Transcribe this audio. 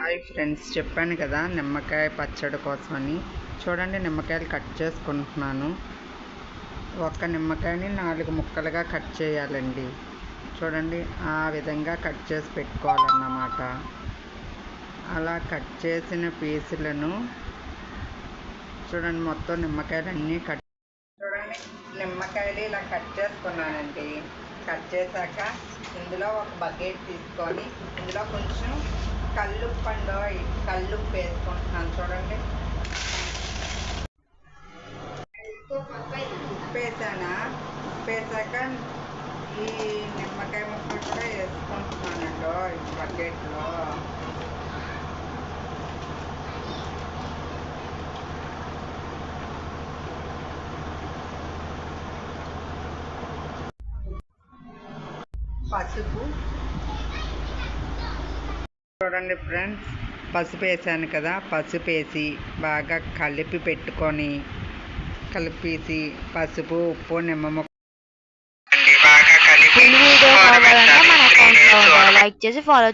Hi friends, చెప్పాను కదా నిమ్మకాయ పచ్చడి కోసమని. చూడండి, నిమ్మకాయలు కట్ చేసుకుంటున్నాను. ఒక్క నిమ్మకాయని 4 ముక్కలుగా కట్ చేయాలండి. చూడండి, ఆ విధంగా కట్ చేసి పెట్టుకోవాలన్నమాట. అలా కట్ చేసిన పీసులను చూడండి, మొత్తం నిమ్మకాయలన్నీ చూడండి, నిమ్మకాయలు ఇలా కట్ చేసుకున్నానండి. కట్ చేశాక ఇందులో ఒక బకెట్ తీసుకొని ఇందులో కొంచెం కల్లుప్పు వేసుకుంటున్నాను. చూడండి, ఉప్పు వేసాక ఈ నిమ్మకాయ ముక్కలు కూడా వేసుకుంటున్నానండి ఈ బకెట్లో. పసుపు చూడండి ఫ్రెండ్స్, పసుపు వేసాను కదా, పసుపు వేసి బాగా కలిపేసి పసుపు, ఉప్పు, నిమ్మ ముక్క వీడియో కావాలంటే మన అకౌంట్లో లైక్ చేసి ఫాలో